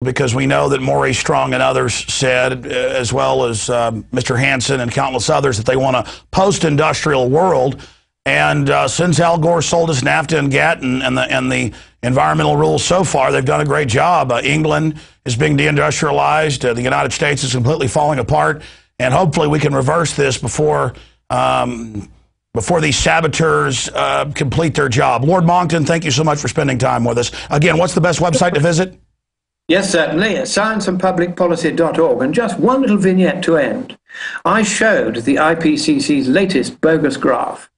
because we know that Maurice Strong and others said, as well as Mr. Hansen and countless others, that they want a post-industrial world. And since Al Gore sold us NAFTA and GATT and the environmental rules so far, they've done a great job. England is being deindustrialized. The United States is completely falling apart. And hopefully we can reverse this before these saboteurs complete their job. Lord Monckton, thank you so much for spending time with us. Again, what's the best website to visit? Yes, certainly. scienceandpublicpolicy.org. And just one little vignette to end. I showed the IPCC's latest bogus graph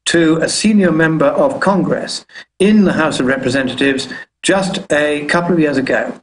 to a senior member of Congress in the House of Representatives just a couple of years ago.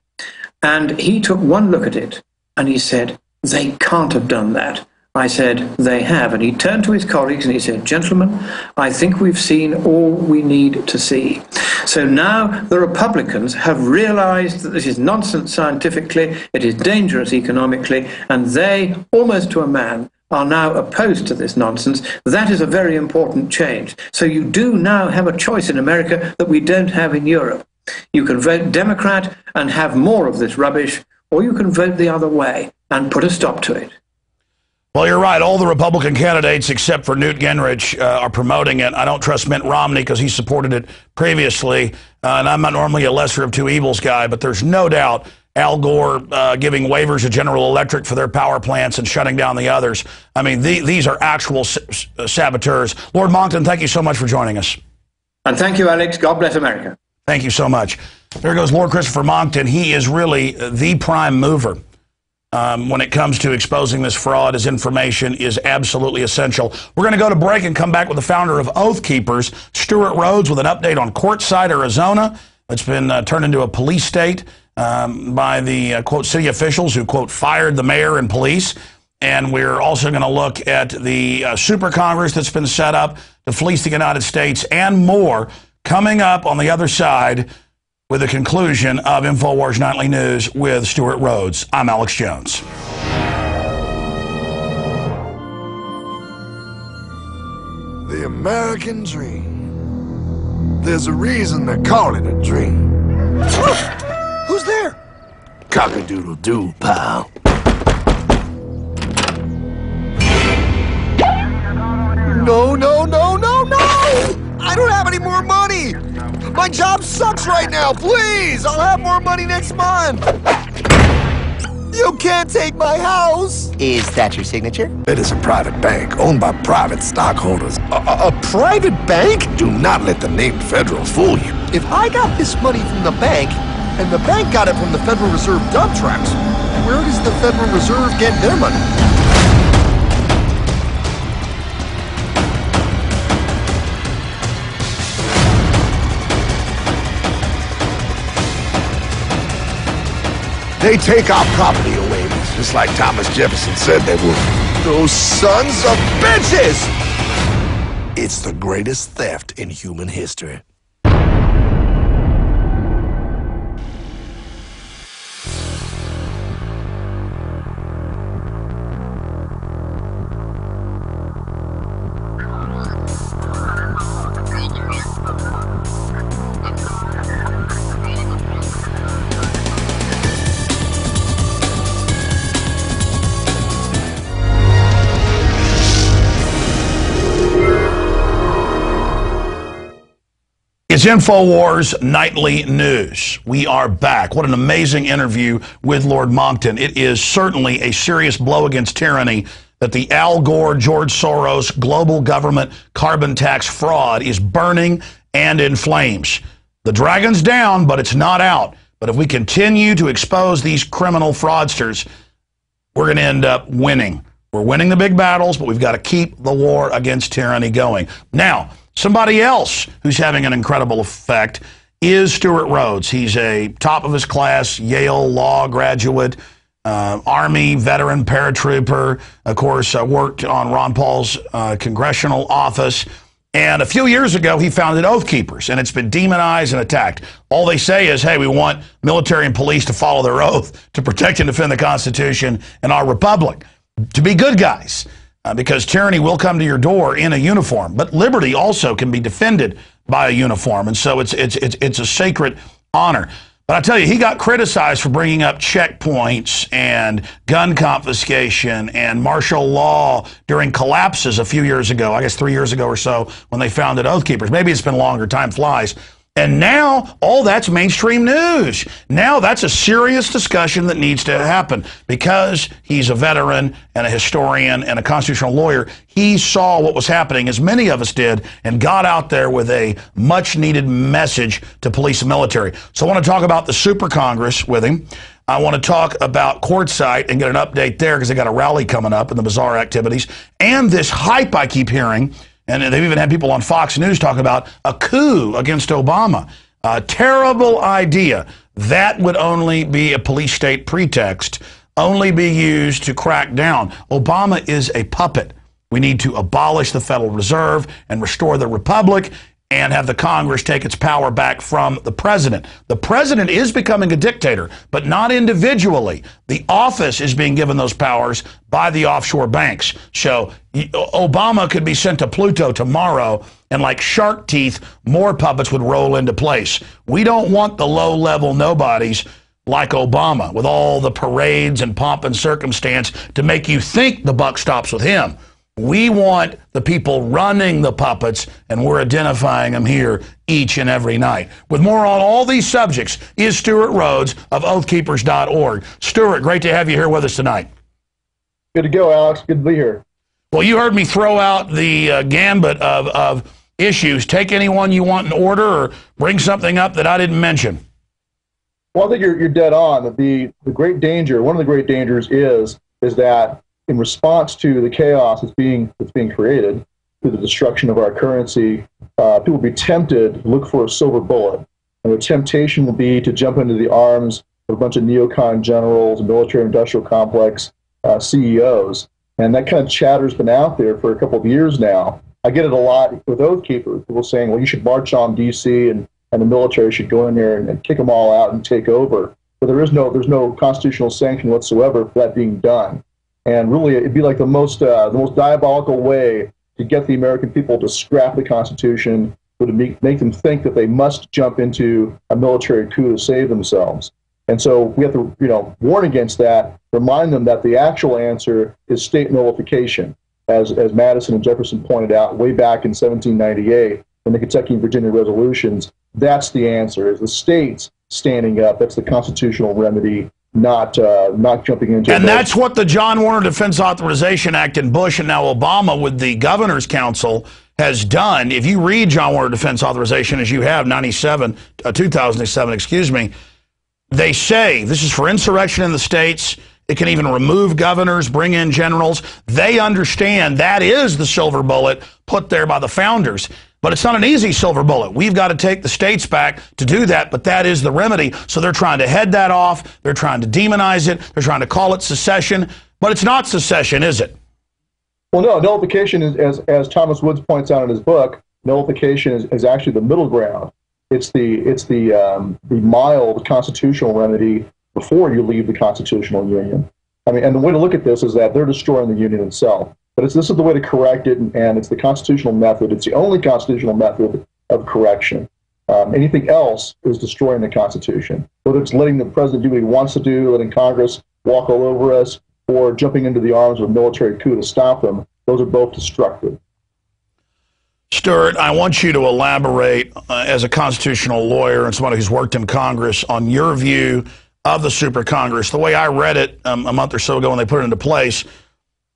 And he took one look at it and he said, "They can't have done that." I said, "They have." And he turned to his colleagues and he said, "Gentlemen, I think we've seen all we need to see." So now the Republicans have realized that this is nonsense scientifically, it is dangerous economically, and they, almost to a man, are now opposed to this nonsense. That is a very important change. So you do now have a choice in America that we don't have in Europe. You can vote Democrat and have more of this rubbish, or you can vote the other way and put a stop to it. Well, you're right. All the Republican candidates, except for Newt Gingrich, are promoting it. I don't trust Mitt Romney because he supported it previously. And I'm not normally a lesser of two evils guy, but there's no doubt Al Gore giving waivers to General Electric for their power plants and shutting down the others. I mean, these are actual saboteurs. Lord Monckton, thank you so much for joining us. And thank you, Alex. God bless America. Thank you so much. There goes Lord Christopher Monckton. He is really the prime mover when it comes to exposing this fraud. His information is absolutely essential. We're going to go to break and come back with the founder of Oath Keepers, Stewart Rhodes, with an update on Quartzsite, Arizona. It's been turned into a police state by the, quote, city officials who, quote, fired the mayor and police. And we're also going to look at the super Congress that's been set up to fleece the United States and more coming up on the other side with the conclusion of Infowars Nightly News with Stewart Rhodes. I'm Alex Jones. The American dream. There's a reason they call it a dream. Who's there? Cock-a-doodle-doo, pal. No, no, no, no, no! I don't have any more money! My job sucks right now, please! I'll have more money next month! You can't take my house! Is that your signature? It is a private bank owned by private stockholders. A private bank? Do not let the name Federal fool you. If I got this money from the bank, and the bank got it from the Federal Reserve dump trucks, where does the Federal Reserve get their money? They take our property away, just like Thomas Jefferson said they would. Those sons of bitches! It's the greatest theft in human history. It's Infowars Nightly News. We are back. What an amazing interview with Lord Monckton. It is certainly a serious blow against tyranny that the Al Gore, George Soros global government carbon tax fraud is burning and in flames. The dragon's down, but it's not out. But if we continue to expose these criminal fraudsters, we're going to end up winning. We're winning the big battles, but we've got to keep the war against tyranny going. Now, somebody else who's having an incredible effect is Stewart Rhodes. He's a top of his class Yale law graduate, Army veteran paratrooper, of course, worked on Ron Paul's congressional office. And a few years ago, he founded Oath Keepers, and it's been demonized and attacked. All they say is, hey, we want military and police to follow their oath to protect and defend the Constitution and our republic, to be good guys. Because tyranny will come to your door in a uniform, but liberty also can be defended by a uniform, and so it's a sacred honor. But I tell you, he got criticized for bringing up checkpoints and gun confiscation and martial law during collapses a few years ago, I guess 3 years ago or so, when they founded Oath Keepers. Maybe it's been longer, time flies. And now, all that's mainstream news. Now that's a serious discussion that needs to happen. Because he's a veteran and a historian and a constitutional lawyer, he saw what was happening, as many of us did, and got out there with a much-needed message to police and military. So I want to talk about the Super Congress with him. I want to talk about Quartzsite and get an update there because they got a rally coming up and the bizarre activities. And this hype I keep hearing. And they've even had people on Fox News talking about a coup against Obama. A terrible idea. That would only be a police state pretext, only be used to crack down. Obama is a puppet. We need to abolish the Federal Reserve and restore the Republic and have the Congress take its power back from the president. The president is becoming a dictator, but not individually. The office is being given those powers by the offshore banks. So Obama could be sent to Pluto tomorrow, and like shark teeth, more puppets would roll into place. We don't want the low-level nobodies like Obama with all the parades and pomp and circumstance to make you think the buck stops with him. We want the people running the puppets, and we're identifying them here each and every night. With more on all these subjects is Stewart Rhodes of oathkeepers.org. Stewart, great to have you here with us tonight. Good to go, Alex. Good to be here. Well, you heard me throw out the gambit of issues. Take any one you want in order or bring something up that I didn't mention. Well, I think you're dead on. The great danger, one of the great dangers is that in response to the chaos that's being created through the destruction of our currency, people will be tempted to look for a silver bullet. And the temptation will be to jump into the arms of a bunch of neocon generals, military-industrial complex CEOs. And that kind of chatter's been out there for a couple of years now. I get it a lot with Oath Keepers, people saying, well, you should march on D.C. and the military should go in there and kick them all out and take over. But there's no constitutional sanction whatsoever for that being done. And really, it'd be like the most diabolical way to get the American people to scrap the Constitution, would make them think that they must jump into a military coup to save themselves. And so we have to, warn against that, remind them that the actual answer is state nullification, as Madison and Jefferson pointed out way back in 1798 in the Kentucky and Virginia resolutions. That's the answer, is the states standing up. That's the constitutional remedy. Not jumping into. And that's what the John Warner Defense Authorization Act in Bush and now Obama with the Governor's Council has done. If you read John Warner Defense Authorization, as you have, 2007, excuse me, they say this is for insurrection in the states. It can even remove governors, bring in generals. They understand that is the silver bullet put there by the founders. But it's not an easy silver bullet. We've got to take the states back to do that, but that is the remedy. So they're trying to head that off. They're trying to demonize it. They're trying to call it secession. But it's not secession, is it? Well, no. Nullification is, as Thomas Woods points out in his book, nullification is actually the middle ground. It's the mild constitutional remedy before you leave the constitutional union. I mean, and the way to look at this is that they're destroying the union itself. But this is the way to correct it, and it's the constitutional method. It's the only constitutional method of correction. Anything else is destroying the Constitution. Whether it's letting the president do what he wants to do, letting Congress walk all over us, or jumping into the arms of a military coup to stop them, those are both destructive. Stewart, I want you to elaborate as a constitutional lawyer and somebody who's worked in Congress on your view of the Super Congress. The way I read it a month or so ago when they put it into place,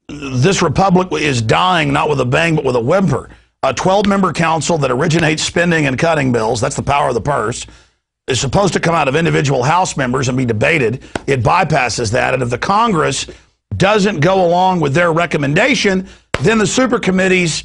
this republic is dying not with a bang but with a whimper. A 12-member council that originates spending and cutting bills, that's the power of the purse, is supposed to come out of individual House members and be debated. It bypasses that, and if the Congress doesn't go along with their recommendation, then the Super Committee's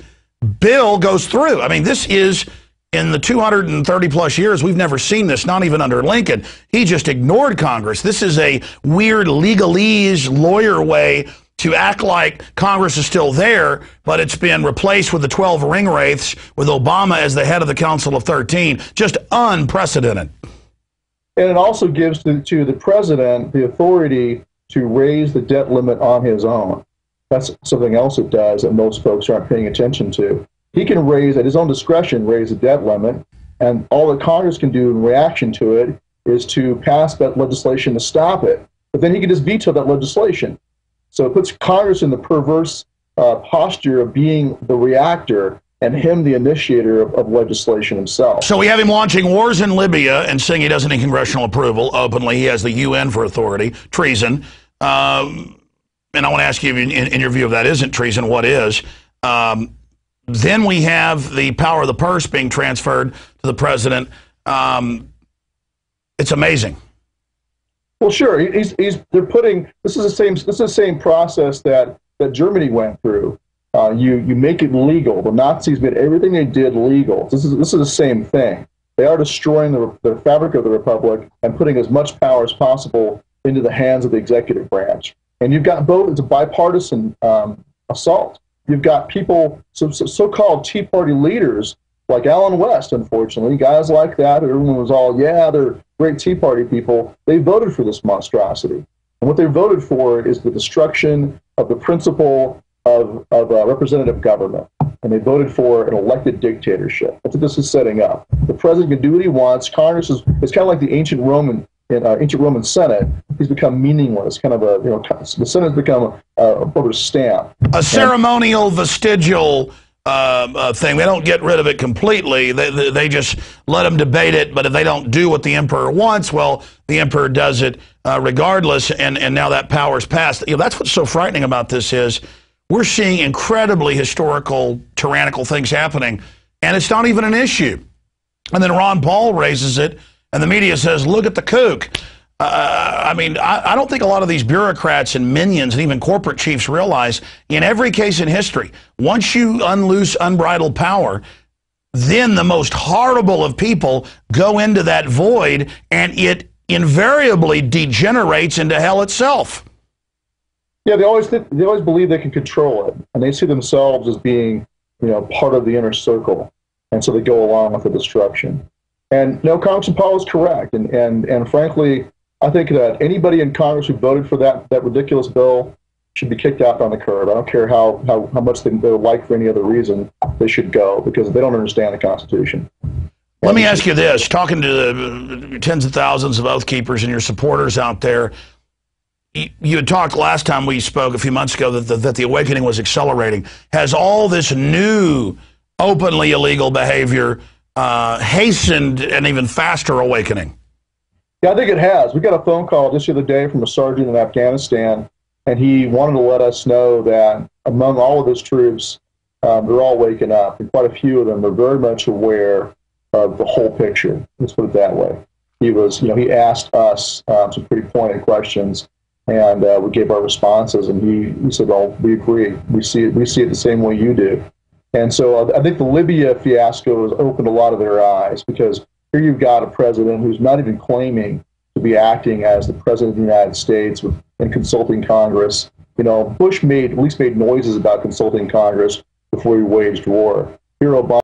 bill goes through. I mean, this is, in the 230-plus years, we've never seen this, not even under Lincoln. He just ignored Congress. This is a weird legalese lawyer way to act like Congress is still there, but it's been replaced with the 12 ring wraiths with Obama as the head of the Council of 13. Just unprecedented. And it also gives to the president the authority to raise the debt limit on his own. That's something else it does that most folks aren't paying attention to. He can raise, at his own discretion, raise the debt limit, and all that Congress can do in reaction to it is to pass that legislation to stop it. But then he can just veto that legislation. So it puts Congress in the perverse posture of being the reactor and him the initiator of legislation himself. So we have him launching wars in Libya and saying he doesn't need congressional approval openly. He has the UN for authority. Treason. And I want to ask you, in your view, if that isn't treason, what is? Then we have the power of the purse being transferred to the president. It's amazing. Well, sure. They're putting this is the same process that Germany went through. You make it legal. The Nazis made everything they did legal. This is the same thing. They are destroying the fabric of the republic and putting as much power as possible into the hands of the executive branch. And you've got both. It's a bipartisan assault. You've got people, so-called Tea Party leaders like Alan West, unfortunately, guys like that. Everyone was all, yeah, they're great Tea Party people. They voted for this monstrosity. And what they voted for is the destruction of the principle of representative government. And they voted for an elected dictatorship. That's what this is setting up. The president can do what he wants. Congress is kind of like the ancient Roman Senate. He's become meaningless. Kind of the Senate's become a rubber stamp. A ceremonial, vestigial thing. They don't get rid of it completely. They just let them debate it. But if they don't do what the emperor wants, well, the emperor does it regardless. And now that power's passed. That's what's so frightening about this is we're seeing incredibly historical, tyrannical things happening, and it's not even an issue. And then Ron Paul raises it, and the media says, look at the kook. I don't think a lot of these bureaucrats and minions and even corporate chiefs realize in every case in history, once you unloose unbridled power, then the most horrible of people go into that void, and it invariably degenerates into hell itself. Yeah, they always believe they can control it, and they see themselves as being, part of the inner circle, and so they go along with the destruction. And no, Congressman Paul is correct, and frankly, I think that anybody in Congress who voted for that ridiculous bill should be kicked out on the curb. I don't care how much they're liked for any other reason. They should go because they don't understand the Constitution. Let me ask you this: talking to the tens of thousands of Oath Keepers and your supporters out there. You had talked last time we spoke a few months ago that the awakening was accelerating. Has all this new openly illegal behavior hastened an even faster awakening? Yeah, I think it has. We got a phone call just the other day from a sergeant in Afghanistan, and he wanted to let us know that among all of his troops, they're all waking up, and quite a few of them are very much aware of the whole picture. Let's put it that way. He asked us some pretty pointed questions, and we gave our responses, and he said, well, we agree. We see it the same way you do. And so I think the Libya fiasco has opened a lot of their eyes, because here you've got a president who's not even claiming to be acting as the president of the United States and consulting Congress. Bush at least made noises about consulting Congress before he waged war. Here Obama